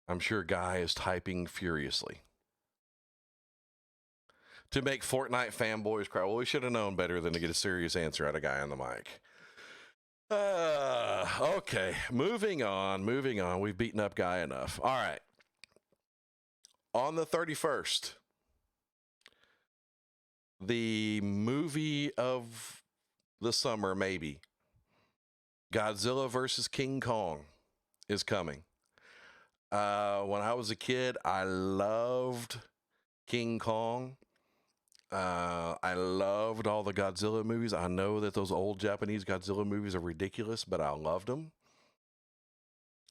I'm sure Guy is typing furiously. To make Fortnite fanboys cry. Well, we should have known better than to get a serious answer out of Guy on the mic. Okay, moving on. We've beaten up Guy enough. All right. On the 31st, the movie of the summer, maybe, Godzilla vs. King Kong, is coming. When I was a kid, I loved King Kong. I loved all the Godzilla movies. I know that those old Japanese Godzilla movies are ridiculous, but I loved them.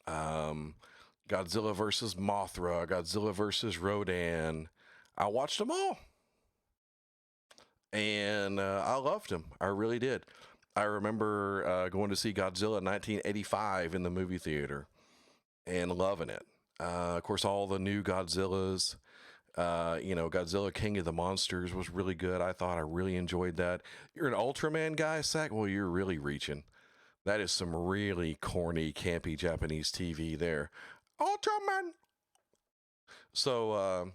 Godzilla versus Mothra, Godzilla versus Rodan. I watched them all. And I loved them. I really did. I remember going to see Godzilla in 1985 in the movie theater and loving it. Of course, all the new Godzillas. Godzilla King of the Monsters was really good. I really enjoyed that. You're an Ultraman guy, Sack? Well, you're really reaching. That is some really corny, campy Japanese TV there. Ultraman! So,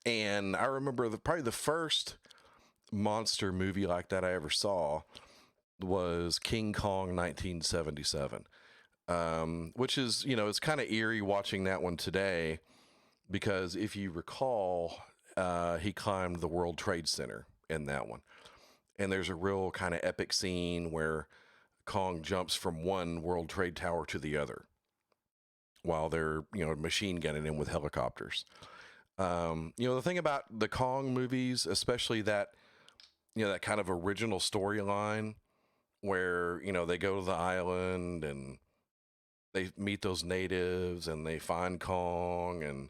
and I remember probably the first monster movie like that I ever saw was King Kong 1977, which is, it's kind of eerie watching that one today because if you recall, he climbed the World Trade Center in that one. And there's a real kind of epic scene where Kong jumps from one World Trade Tower to the other while they're, machine gunning him with helicopters. The thing about the Kong movies, especially that, that kind of original storyline where, they go to the island and they meet those natives and they find Kong. And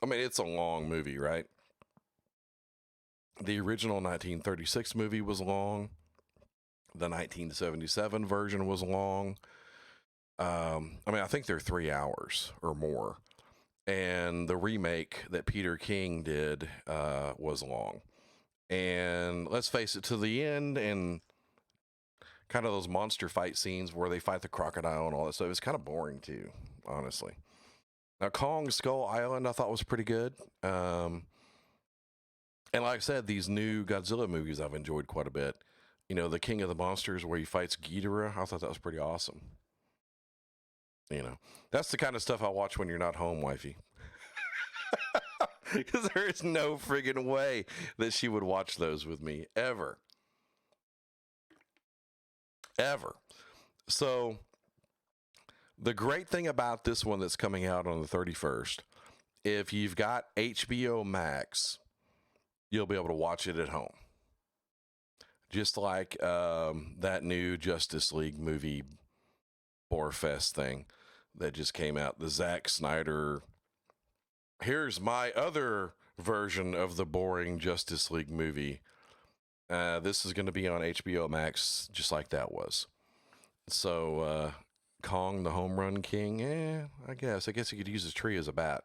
I mean, it's a long movie, right? The original 1936 movie was long. The 1977 version was long. I think they're 3 hours or more. And the remake that Peter King did was long. And let's face it, to the end and kind of those monster fight scenes where they fight the crocodile and all that stuff, it's kind of boring too, honestly. Now, Kong Skull Island I thought was pretty good. And like I said, these new Godzilla movies I've enjoyed quite a bit. The King of the Monsters where he fights Ghidorah, I thought that was pretty awesome. That's the kind of stuff I watch when you're not home, wifey. Because there is no friggin' way that she would watch those with me, ever. Ever. So, the great thing about this one that's coming out on the 31st, if you've got HBO Max, you'll be able to watch it at home. Just like that new Justice League movie, Borefest thing that just came out. The Zack Snyder, here's my other version of the boring Justice League movie. This is going to be on HBO Max just like that was. So, Kong the Home Run King, I guess you could use his tree as a bat.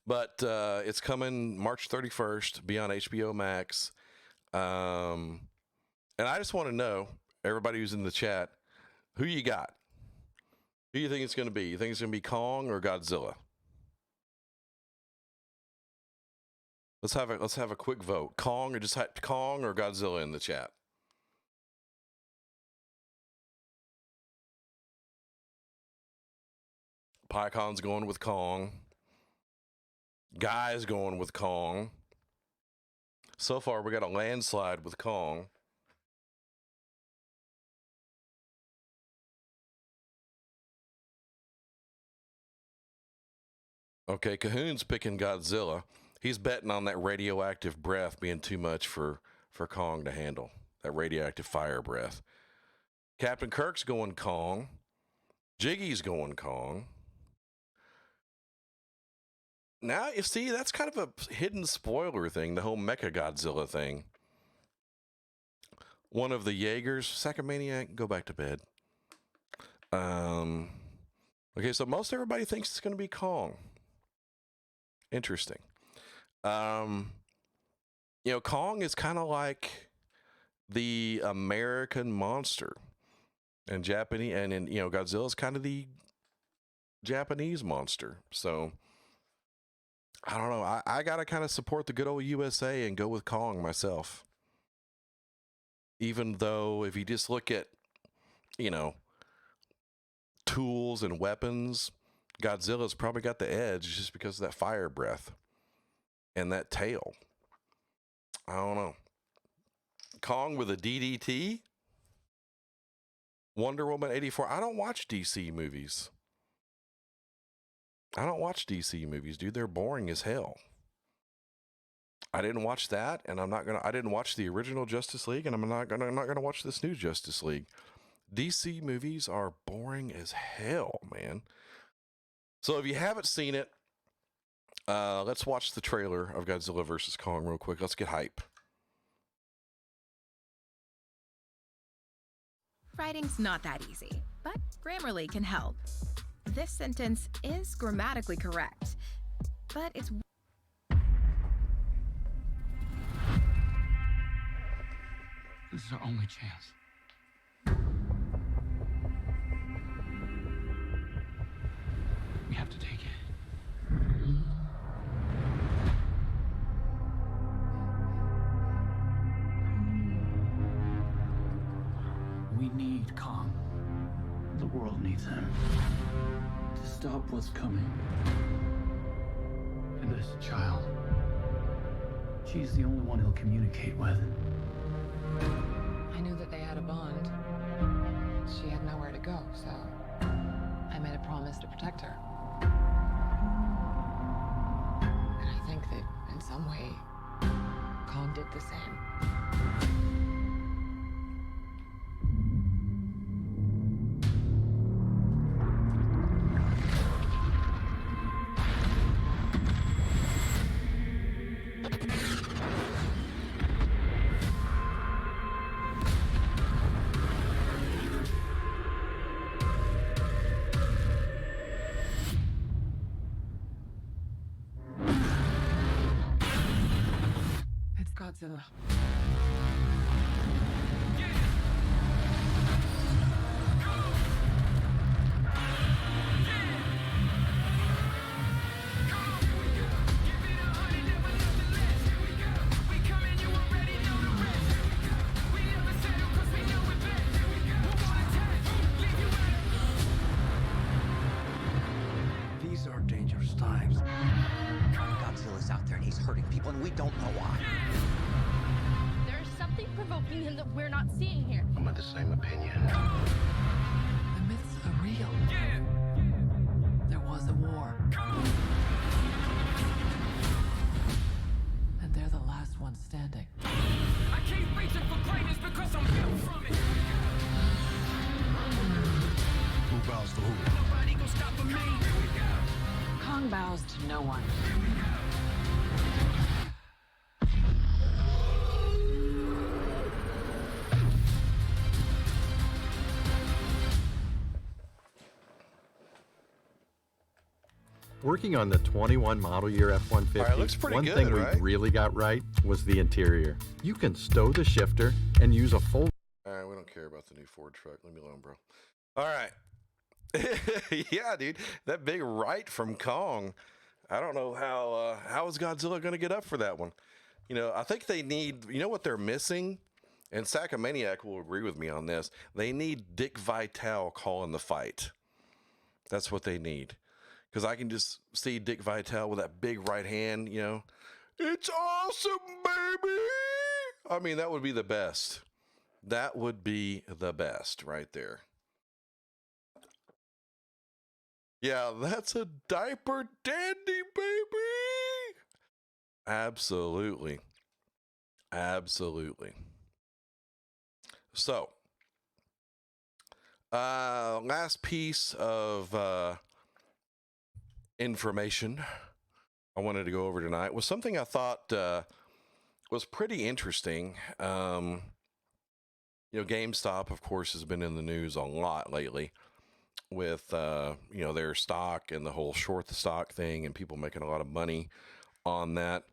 But it's coming March 31st, be on HBO Max. And I just want to know, everybody who's in the chat, who you got? Who do you think it's going to be? You think it's going to be Kong or Godzilla? Let's have a quick vote. Kong or Godzilla in the chat. PyCon's going with Kong. Guy's going with Kong. So far, we got a landslide with Kong. Okay, Cahoon's picking Godzilla. He's betting on that radioactive breath being too much for Kong to handle. That radioactive fire breath. Captain Kirk's going Kong. Jiggy's going Kong. Now, you see, that's kind of a hidden spoiler thing, the whole Mechagodzilla thing. One of the Jaegers, Sacamaniac, go back to bed. Okay, so most everybody thinks it's going to be Kong. Interesting. Kong is kind of like the American monster. And Japanese, and Godzilla's kind of the Japanese monster. So, I don't know. I got to kind of support the good old USA and go with Kong myself. Even though if you just look at, tools and weapons, Godzilla's probably got the edge just because of that fire breath and that tail. I don't know. Kong with a DDT? Wonder Woman 84. I don't watch DC movies. I don't watch DC movies, dude. They're boring as hell. I didn't watch that, and I didn't watch the original Justice League, and I'm not gonna watch this new Justice League. DC movies are boring as hell, man. So if you haven't seen it, let's watch the trailer of Godzilla vs. Kong real quick. Let's get hype. Writing's not that easy, but Grammarly can help. This sentence is grammatically correct, but it's... This is our only chance. We have to take it. We need Kong. The world needs him to stop what's coming. And this child, she's the only one he'll communicate with. I knew that they had a bond. She had nowhere to go, so I made a promise to protect her. And I think that in some way, Kong did the same. Godzilla. These are dangerous times. Godzilla's out there and he's hurting people and we don't know why. There's something provoking him that we're not seeing here. I'm of the same opinion. The myths are real. There was a war. And they're the last ones standing. I keep reaching for greatness because I'm built from it. Who bows to who? Nobody gonna stop me. Kong bows to no one. Working on the 21 model year F-150, All right, looks pretty one good, thing right? we really got right was the interior. You can stow the shifter and use a full... All right, we don't care about the new Ford truck. Leave me alone, bro. All right. Yeah, dude, that big right from Kong. I don't know how is Godzilla going to get up for that one. You know, I think they need, you know what they're missing? And Sacamaniac will agree with me on this. They need Dick Vitale calling the fight. That's what they need. Because I can just see Dick Vitale with that big right hand, you know. It's awesome, baby! I mean, that would be the best. That would be the best right there. Yeah, that's a diaper dandy, baby! Absolutely. Absolutely. So, last piece of information I wanted to go over tonight was something I thought was pretty interesting. You know, GameStop, of course, has been in the news a lot lately with, you know, their stock and the whole short the stock thing and people making a lot of money on that.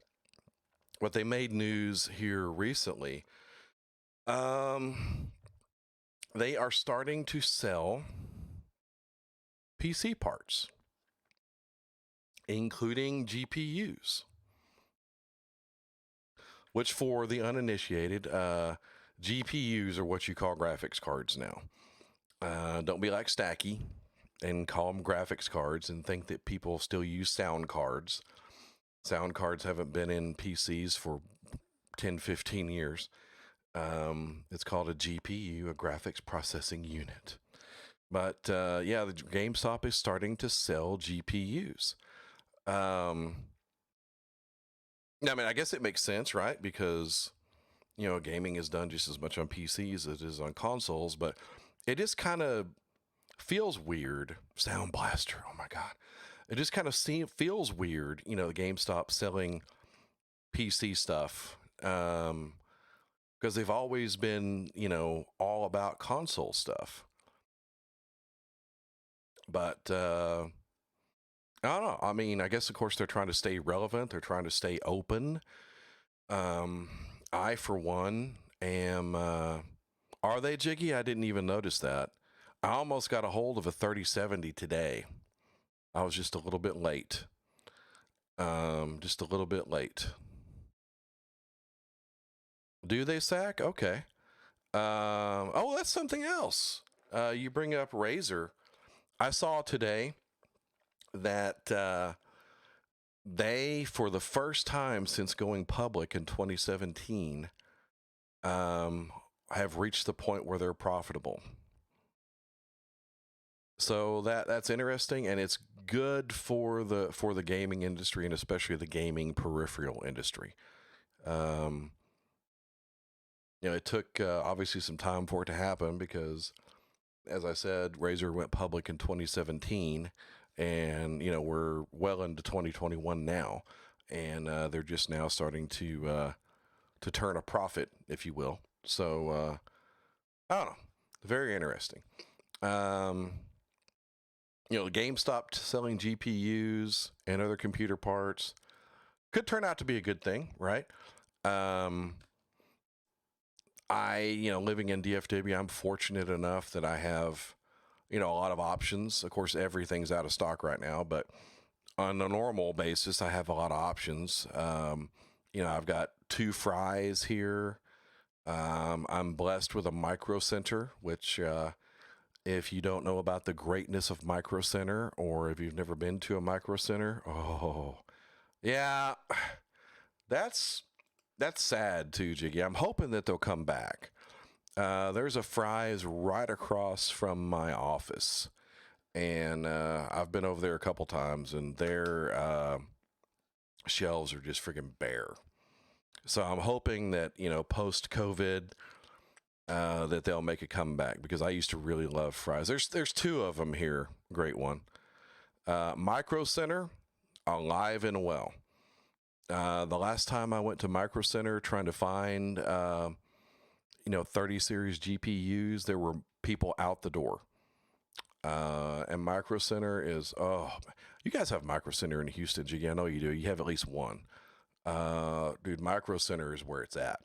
But they made news here recently. They are starting to sell PC parts, including GPUs, which for the uninitiated, GPUs are what you call graphics cards now. Don't be like Stacky and call them graphics cards and think that people still use sound cards. Sound cards haven't been in PCs for 10, 15 years. It's called a GPU, a graphics processing unit. But yeah, the GameStop is starting to sell GPUs. I mean, I guess it makes sense, right? Because, you know, gaming is done just as much on PCs as it is on consoles, but it just kind of feels weird. Sound Blaster, oh my God. It just kind of feels weird, you know, GameStop selling PC stuff. Because they've always been, you know, all about console stuff. But I don't know. I mean, I guess, of course, they're trying to stay relevant. They're trying to stay open. I, for one, am... are they, Jiggy? I didn't even notice that. I almost got a hold of a 3070 today. I was just a little bit late. Just a little bit late. Do they sack? Okay. Oh, that's something else. You bring up Razer. I saw today that they, for the first time since going public in 2017, have reached the point where they're profitable. So that's interesting, and it's good for the gaming industry, and especially the gaming peripheral industry. You know, it took obviously some time for it to happen because, as I said, Razer went public in 2017, and you know we're well into 2021 now, and they're just now starting to turn a profit, if you will. So I don't know, very interesting. You know, GameStop selling GPUs and other computer parts could turn out to be a good thing, right? You know, living in DFW, I'm fortunate enough that I have, you know, a lot of options. Of course, everything's out of stock right now, but on a normal basis, I have a lot of options. You know, I've got 2 Fry's here. I'm blessed with a Micro Center, which, if you don't know about the greatness of Micro Center, or if you've never been to a Micro Center, oh, yeah, that's sad too, Jiggy. I'm hoping that they'll come back. There's a Fry's right across from my office, and I've been over there a couple times, and their shelves are just freaking bare. So I'm hoping that, you know, post-COVID, that they'll make a comeback, because I used to really love Fry's. There's 2 of them here. Great one. Micro Center, alive and well. The last time I went to Micro Center trying to find, you know, 30 series GPUs, there were people out the door. And Micro Center is, oh, you guys have Micro Center in Houston, Jiggy. I know you do. You have at least one. Dude, Micro Center is where it's at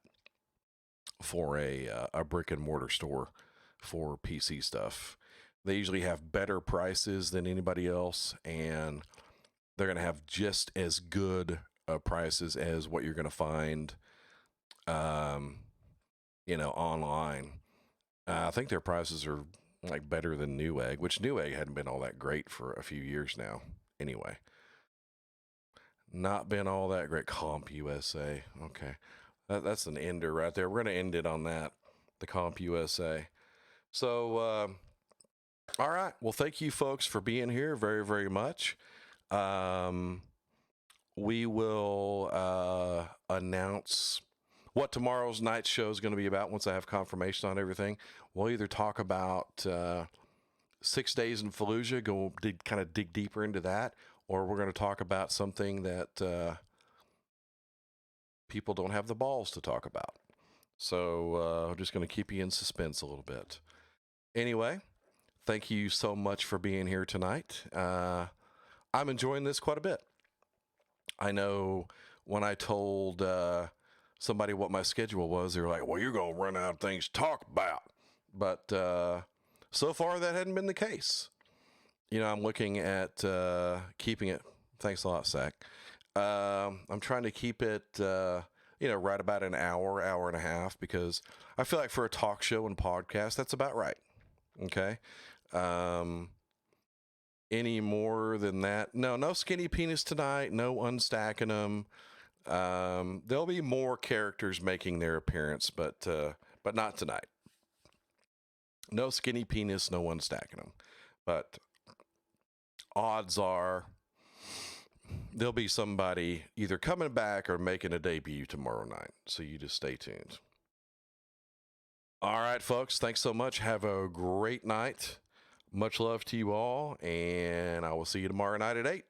for a brick and mortar store for PC stuff. They usually have better prices than anybody else, and they're going to have just as good prices as what you're going to find, you know, online. I think their prices are like better than Newegg, which Newegg hadn't been all that great for a few years now. Anyway, not been all that great. CompUSA. Okay. That's an ender right there. We're going to end it on that, the CompUSA. So, all right. Well, thank you folks for being here very, very much. We will announce what tomorrow's night show is going to be about once I have confirmation on everything. We'll either talk about 6 Days in Fallujah, kind of dig deeper into that, or we're going to talk about something that people don't have the balls to talk about. So I'm just going to keep you in suspense a little bit. Anyway, thank you so much for being here tonight. I'm enjoying this quite a bit. I know when I told somebody what my schedule was, they were like, well, you're going to run out of things to talk about. But so far, that hadn't been the case. You know, I'm looking at keeping it. Thanks a lot, Zach. I'm trying to keep it, you know, right about an hour, hour and a half, because I feel like for a talk show and podcast, that's about right. Okay. Any more than that? No skinny penis tonight. No unstacking them. There'll be more characters making their appearance, but not tonight. No skinny penis, no one stacking them. But odds are there'll be somebody either coming back or making a debut tomorrow night. So you just stay tuned. All right, folks. Thanks so much. Have a great night. Much love to you all. And I will see you tomorrow night at 8.